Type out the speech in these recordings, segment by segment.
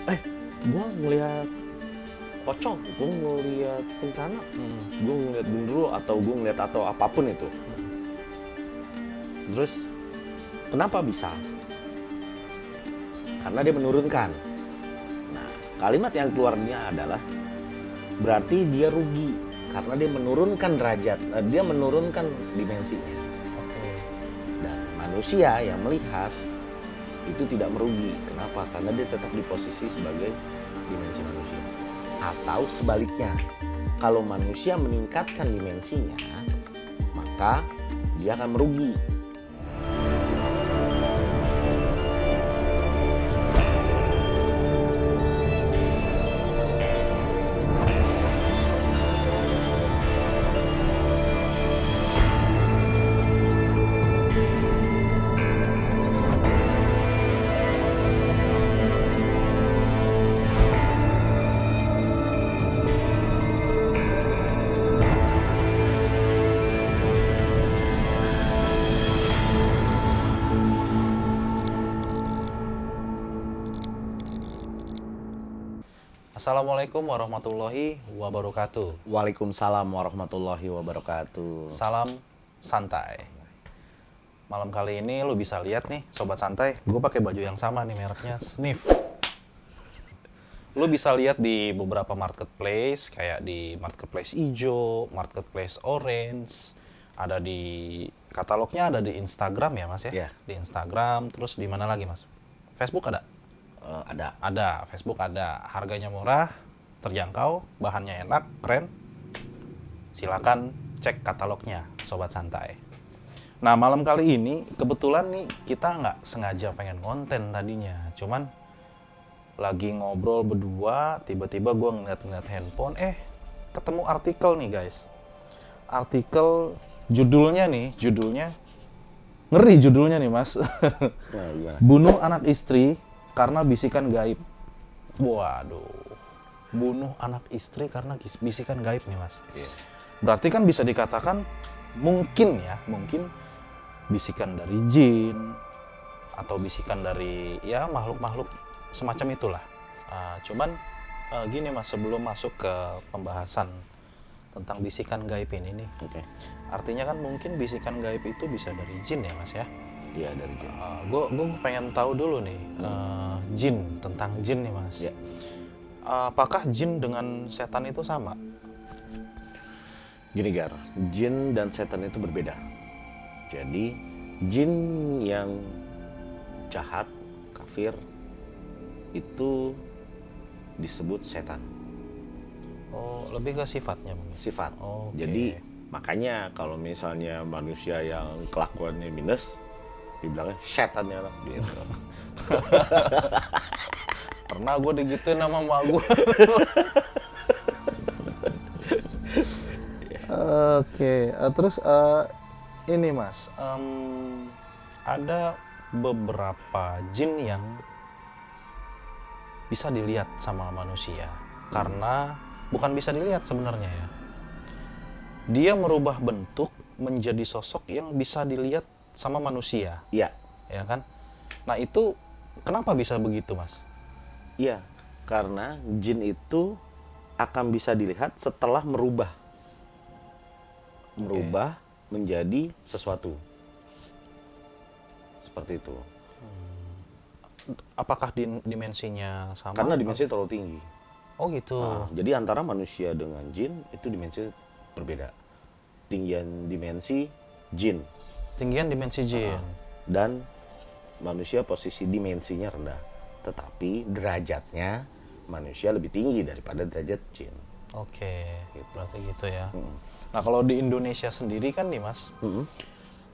Gua ngelihat pocong, gua ngelihat kuntilanak, gua ngelihat genderuwo atau apapun itu. Terus kenapa bisa? Karena dia menurunkan. Nah, kalimat yang keluarnya adalah berarti dia rugi karena dia menurunkan derajat, dia menurunkan dimensinya. Oke. Dan manusia yang melihat itu tidak merugi. Kenapa? Karena dia tetap di posisi sebagai dimensi manusia. Atau sebaliknya, kalau manusia meningkatkan dimensinya, maka dia akan merugi. Assalamualaikum warahmatullahi wabarakatuh. Waalaikumsalam warahmatullahi wabarakatuh. Salam santai. Malam kali ini lu bisa lihat nih, sobat santai, gue pakai baju yang sama nih, mereknya Sniff. Lu bisa lihat di beberapa marketplace, kayak di marketplace hijau, marketplace orange, ada di katalognya, ada di Instagram ya Mas ya? Iya. Di Instagram, terus di mana lagi Mas? Facebook ada? Ada. Ada, Facebook ada. Harganya murah, terjangkau, bahannya enak, keren. Silakan cek katalognya, sobat santai. Nah, malam kali ini kebetulan nih kita nggak sengaja pengen konten tadinya. Cuman lagi ngobrol berdua, tiba-tiba gue ngeliat handphone, ketemu artikel nih guys. Artikel judulnya ngeri judulnya nih Mas. Nah, Bunuh anak istri karena bisikan gaib. Waduh. Bunuh anak istri karena bisikan gaib nih Mas. Iya. Berarti kan bisa dikatakan mungkin bisikan dari jin atau bisikan dari ya makhluk-makhluk semacam itulah. Gini Mas, sebelum masuk ke pembahasan tentang bisikan gaib ini nih. Oke. Artinya kan mungkin bisikan gaib itu bisa dari jin ya Mas ya. Iya, dari itu. Gue pengen tahu dulu nih tentang jin nih Mas. Ya. Apakah jin dengan setan itu sama? Gini Gar, jin dan setan itu berbeda. Jadi jin yang jahat, kafir, itu disebut setan. Oh, lebih ke sifatnya mungkin. Sifat. Oke. Jadi makanya kalau misalnya manusia yang kelakuannya minus, dibilangnya setan ya gitu. Pernah gue digituin sama emak gue. Oke, terus ini Mas, ada beberapa jin yang bisa dilihat sama manusia karena bukan bisa dilihat sebenarnya ya. Dia merubah bentuk menjadi sosok yang bisa dilihat sama manusia, Iya. ya kan? Nah itu kenapa bisa begitu Mas? Iya, karena jin itu akan bisa dilihat setelah merubah menjadi sesuatu. Seperti itu. Apakah dimensinya sama? Karena dimensi terlalu tinggi. Oh gitu. Nah, jadi antara manusia dengan jin itu dimensi berbeda. Tinggian dimensi jin Tinggian dimensi jin. dan manusia posisi dimensinya rendah. Tetapi derajatnya manusia lebih tinggi daripada derajat jin. Oke, Gitu. berarti gitu ya. Nah kalau di Indonesia sendiri kan nih Mas,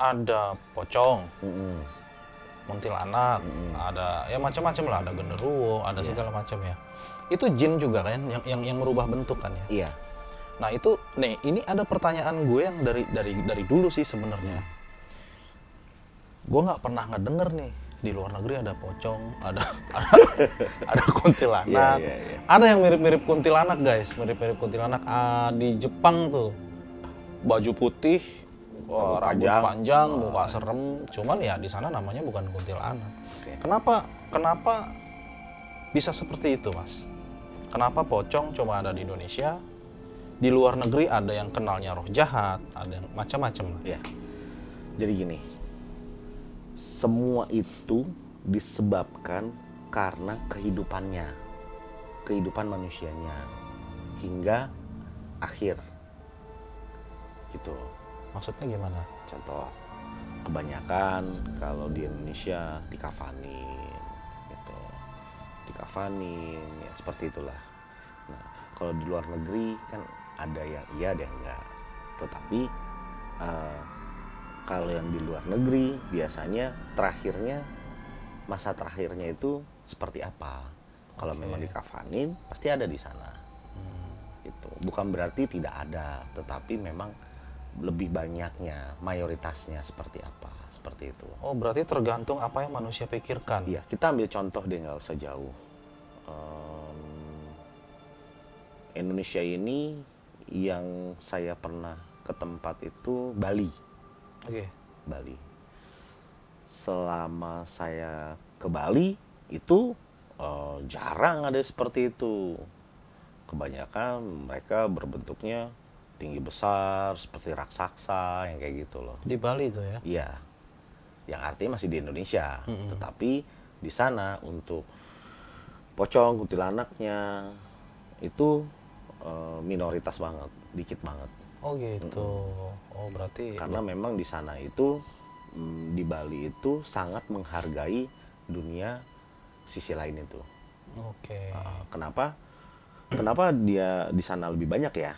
ada pocong, kuntilanak, ada ya macam-macam lah, ada genderuwo, ada segala macam ya. Itu jin juga kan yang merubah bentuk kan ya. Iya. Nah itu nih, ini ada pertanyaan gue yang dari dulu sih sebenarnya. Gue nggak pernah ngedenger nih di luar negeri ada pocong, ada kuntilanak, Iya. ada yang mirip-mirip kuntilanak guys, mirip-mirip kuntilanak. Di Jepang tuh baju putih, rambut panjang, muka serem, cuman ya di sana namanya bukan kuntilanak. Oke. Kenapa bisa seperti itu, Mas? Kenapa pocong cuma ada di Indonesia? Di luar negeri ada yang kenalnya roh jahat, ada yang macam-macam. Ya, jadi gini, semua itu disebabkan karena kehidupan manusianya hingga akhir, gitu. Maksudnya gimana? Contoh, kebanyakan kalau di Indonesia dikafanin, gitu, dikafanin, ya seperti itulah. Nah, kalau di luar negeri kan ada yang iya, ada yang enggak. Tetapi kalau yang di luar negeri biasanya masa terakhirnya itu seperti apa? Kalau memang dikafanin pasti ada di sana. Itu bukan berarti tidak ada, tetapi memang lebih banyaknya, mayoritasnya seperti apa? Seperti itu. Oh, berarti tergantung apa yang manusia pikirkan. Iya, kita ambil contoh deh, nggak usah jauh. Indonesia ini yang saya pernah ke tempat itu Bali. Oke. Bali. Selama saya ke Bali itu jarang ada seperti itu. Kebanyakan mereka berbentuknya tinggi besar seperti raksasa yang kayak gitu loh. Di Bali itu ya? Iya. Yang artinya masih di Indonesia, tetapi di sana untuk pocong, kuntilanaknya itu minoritas banget, dikit banget. Oh gitu. Oh berarti Karena memang di sana itu di Bali itu sangat menghargai dunia sisi lain itu. Oke. Kenapa? Kenapa dia di sana lebih banyak ya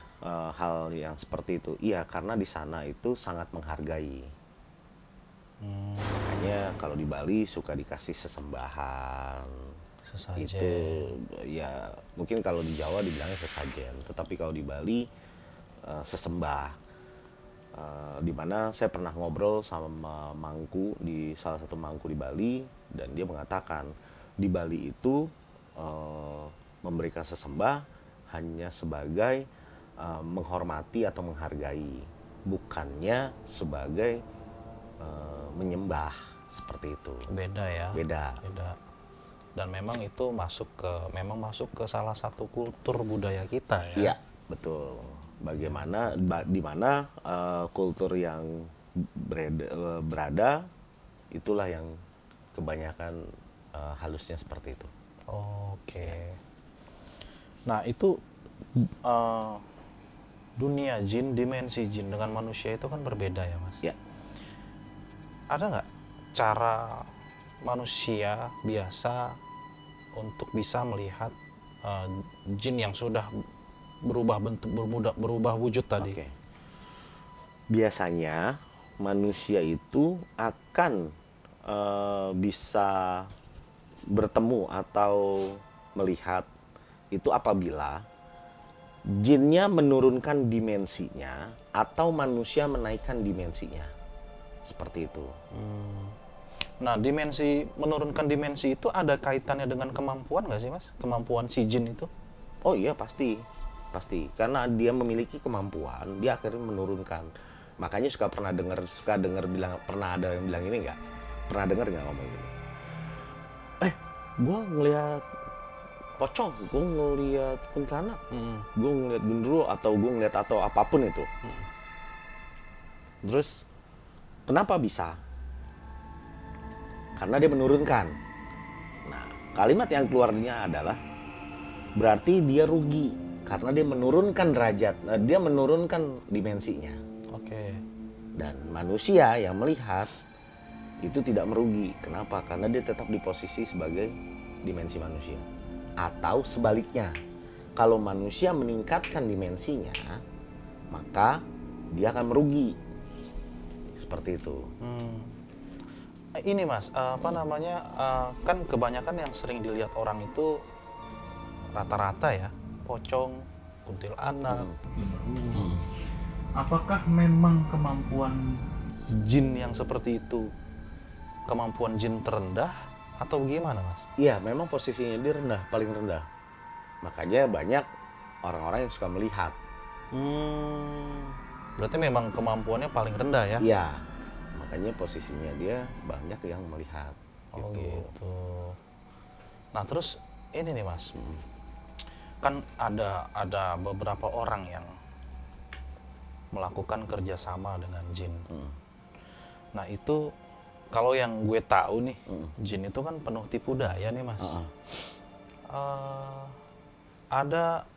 hal yang seperti itu? Iya, karena di sana itu sangat menghargai. Makanya kalau di Bali suka dikasih sesembahan. Sesajen. Itu ya mungkin kalau di Jawa dibilangnya sesajen, tetapi kalau di Bali sesembah. Dimana saya pernah ngobrol sama mangku di salah satu mangku di Bali, dan dia mengatakan di Bali itu memberikan sesembah hanya sebagai menghormati atau menghargai, bukannya sebagai menyembah, seperti itu. Beda ya. Beda. Dan memang itu masuk ke salah satu kultur budaya kita ya. Iya, betul. Bagaimana di mana kultur yang berada itulah yang kebanyakan halusnya seperti itu. Oke. Nah, itu dunia jin, dimensi jin dengan manusia itu kan berbeda ya, Mas? Ya. Ada nggak cara manusia biasa untuk bisa melihat jin yang sudah berubah bentuk, berubah wujud tadi? Oke. Biasanya manusia itu akan bisa bertemu atau melihat itu apabila jinnya menurunkan dimensinya atau manusia menaikkan dimensinya, seperti itu. Nah, menurunkan dimensi itu ada kaitannya dengan kemampuan nggak sih, Mas? Kemampuan si jin itu? Oh iya, pasti karena dia memiliki kemampuan, dia akhirnya menurunkan. Makanya pernah dengar bilang, pernah ada yang bilang ini nggak? Pernah dengar nggak ngomong gini? Gue ngelihat pocong, gue ngelihat kuntilanak, gue ngelihat genderuwo, atau gue ngelihat atau apapun itu. Terus kenapa bisa? Karena dia menurunkan. Nah, kalimat yang keluarnya adalah berarti dia rugi karena dia menurunkan derajat, dia menurunkan dimensinya. Oke. Dan manusia yang melihat itu tidak merugi. Kenapa? Karena dia tetap di posisi sebagai dimensi manusia. Atau sebaliknya, kalau manusia meningkatkan dimensinya, maka dia akan merugi. Seperti itu. Ini Mas, kan kebanyakan yang sering dilihat orang itu rata-rata ya, pocong, kuntilanak. Apakah memang kemampuan jin yang seperti itu kemampuan jin terendah atau gimana, Mas? Iya, memang posisinya dia paling rendah. Makanya banyak orang-orang yang suka melihat. Berarti memang kemampuannya paling rendah ya? Iya, makanya posisinya dia banyak yang melihat. Oh gitu. Nah terus ini nih Mas, kan ada beberapa orang yang melakukan kerjasama dengan jin. Nah itu kalau yang gue tahu nih, jin itu kan penuh tipu daya nih Mas. Ada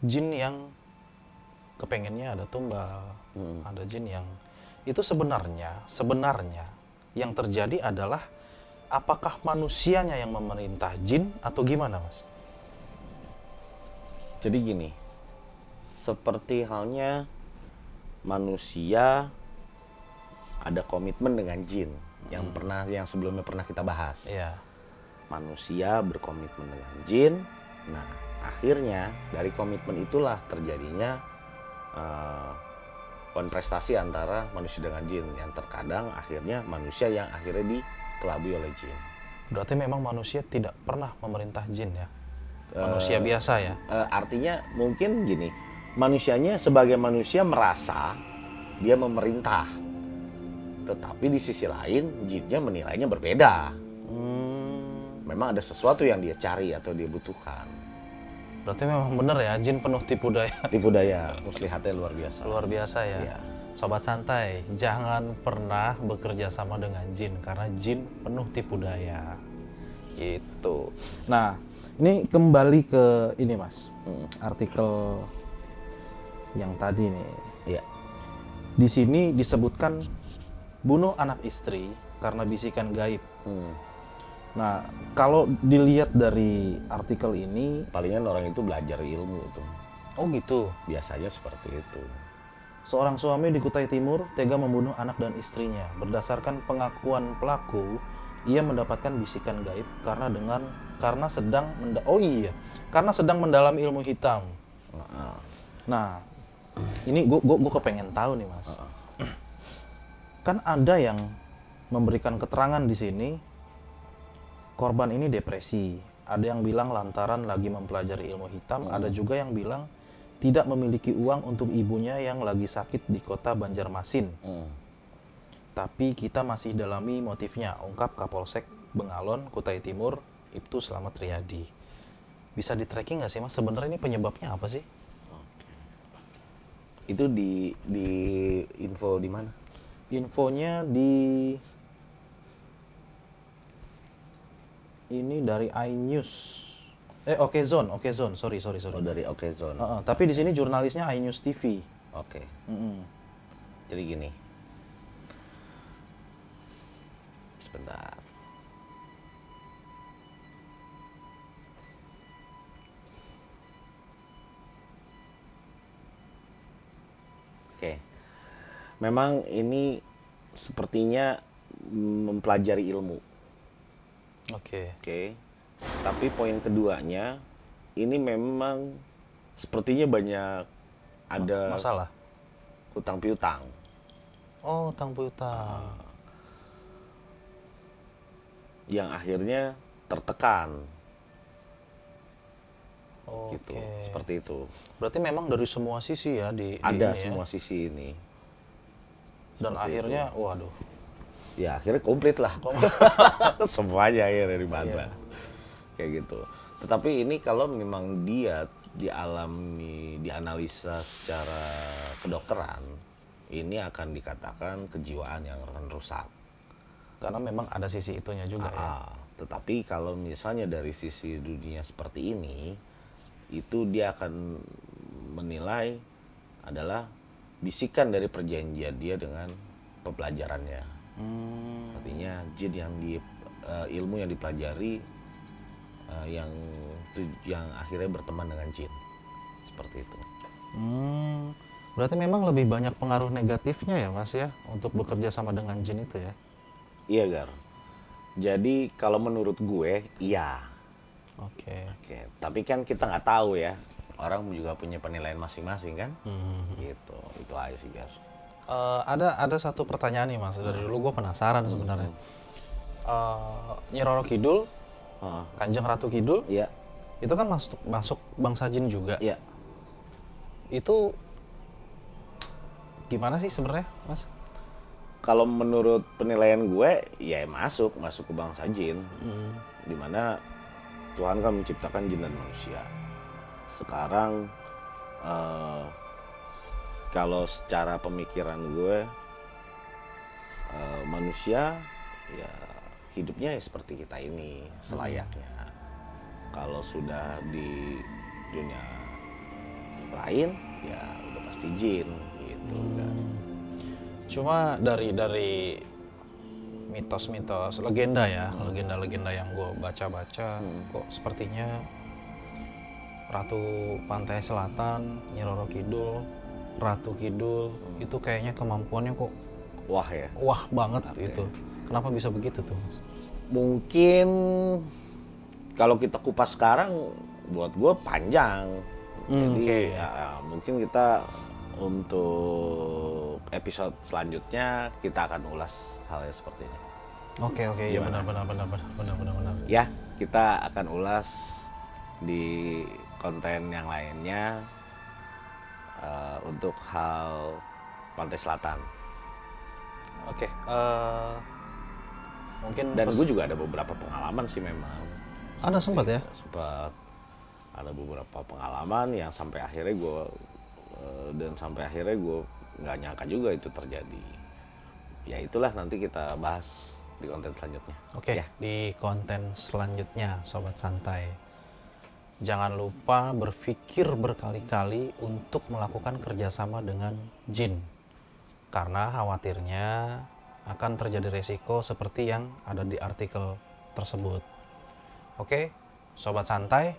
jin yang kepengennya ada tumbal, ada jin yang itu sebenarnya yang terjadi adalah apakah manusianya yang memerintah jin atau gimana Mas? Jadi gini, seperti halnya manusia ada komitmen dengan jin yang sebelumnya pernah kita bahas. Iya. Manusia berkomitmen dengan jin. Nah, akhirnya dari komitmen itulah terjadinya kontrastasi antara manusia dengan jin yang terkadang akhirnya manusia yang akhirnya dikelabui oleh jin. Berarti memang manusia tidak pernah memerintah jin ya? Manusia biasa ya? Artinya mungkin gini, manusianya sebagai manusia merasa dia memerintah, tetapi di sisi lain jinnya menilainya berbeda. Memang ada sesuatu yang dia cari atau dia butuhkan. Berarti memang benar ya, jin penuh tipu daya. Tipu daya, muslihatnya luar biasa. Luar biasa ya. Iya. Sobat santai, jangan pernah bekerja sama dengan jin karena jin penuh tipu daya. Itu. Nah, ini kembali ke ini Mas. Artikel yang tadi nih. Iya. Di sini disebutkan bunuh anak istri karena bisikan gaib. Nah, kalau dilihat dari artikel ini, Palingan orang itu belajar ilmu itu. oh gitu. Biasanya seperti itu. Seorang suami di Kutai Timur tega membunuh anak dan istrinya. Berdasarkan pengakuan pelaku, ia mendapatkan bisikan gaib karena sedang mendalam ilmu hitam. Nah, ini gue kepengen tahu nih Mas. Kan ada yang memberikan keterangan di sini, korban ini depresi. Ada yang bilang lantaran lagi mempelajari ilmu hitam, ada juga yang bilang tidak memiliki uang untuk ibunya yang lagi sakit di kota Banjarmasin. Tapi kita masih dalami motifnya, ungkap Kapolsek Bengalon, Kutai Timur, Ibtu Slamet Riyadi. Bisa di-tracking nggak sih Mas? Sebenarnya ini penyebabnya apa sih? Itu di info di mana? Infonya di ini dari iNews. Okezone, sorry. Oh, dari Okezone. Tapi di sini jurnalisnya iNews TV. Oke. Jadi gini. Sebentar. Oke. Memang ini sepertinya mempelajari ilmu. Oke. Oke. Tapi poin keduanya, ini memang sepertinya banyak ada Masalah. hutang piutang. Oh, utang piutang. Yang akhirnya tertekan. Oke. Gitu. Seperti itu. Berarti memang dari semua sisi ya Ada ini semua ya. sisi ini. Dan Seperti akhirnya, waduh. Ya akhirnya komplit lah. Semuanya akhirnya di mana. Kayak gitu. Tetapi ini kalau memang dia dianalisa secara kedokteran, ini akan dikatakan kejiwaan yang rusak. Karena memang ada sisi itunya juga ya. Tetapi kalau misalnya dari sisi dunia seperti ini, itu dia akan menilai adalah bisikan dari perjanjian dia dengan pembelajarannya. Artinya jin yang ilmu yang dipelajari yang akhirnya berteman dengan jin. Seperti itu. Berarti memang lebih banyak pengaruh negatifnya ya Mas ya untuk bekerja sama dengan jin itu ya. Iya Gar. Jadi kalau menurut gue iya. Oke. Tapi kan kita nggak tahu ya. Orang juga punya penilaian masing-masing kan. Gitu. Itu aja sih Gar. Ada satu pertanyaan nih Mas. Dari dulu gue penasaran sebenarnya. Nyi Roro Kidul, Kanjeng Ratu Kidul, Iya. itu kan masuk bangsa jin juga. Iya. Itu gimana sih sebenarnya Mas? Kalau menurut penilaian gue, ya masuk ke bangsa jin. Dimana Tuhan kan menciptakan jin dan manusia. Sekarang kalau secara pemikiran gue, manusia ya hidupnya ya seperti kita ini selayaknya. Kalau sudah di dunia lain ya udah pasti jin gitu kan. Cuma dari mitos-mitos, legenda ya, legenda-legenda yang gue baca-baca, kok sepertinya Ratu Pantai Selatan, Nyi Roro Kidul, Ratu Kidul, itu kayaknya kemampuannya kok Wah ya. wah banget itu. Kenapa bisa begitu tuh, Mas? Mungkin kalau kita kupas sekarang buat gue panjang. Jadi ya, mungkin kita untuk episode selanjutnya kita akan ulas hal yang seperti ini. Oke, iya benar. Ya, kita akan ulas di konten yang lainnya untuk hal Pantai Selatan. Oke, mungkin Dan gue juga ada beberapa pengalaman sih memang. ada sempat ya? Sempat ada beberapa pengalaman yang sampai akhirnya gue nggak nyangka juga itu terjadi. Ya itulah nanti kita bahas di konten selanjutnya. Oke, Ya. di konten selanjutnya Sobat Santai. Jangan lupa berpikir berkali-kali untuk melakukan kerjasama dengan jin. Karena khawatirnya akan terjadi resiko seperti yang ada di artikel tersebut. Oke, Sobat Santai,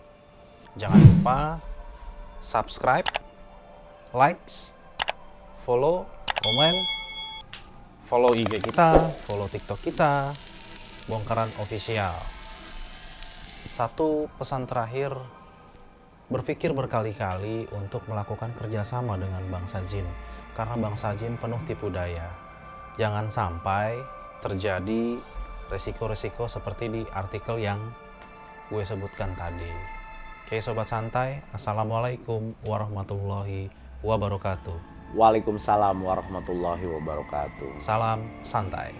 jangan lupa subscribe, likes, follow, komen, follow IG kita, follow TikTok kita, Bongkaran Official. Satu pesan terakhir, berpikir berkali-kali untuk melakukan kerjasama dengan bangsa jin. Karena bangsa jin penuh tipu daya. Jangan sampai terjadi resiko-resiko seperti di artikel yang gue sebutkan tadi. Oke Sobat Santai, Assalamualaikum warahmatullahi wabarakatuh. Waalaikumsalam warahmatullahi wabarakatuh. Salam santai.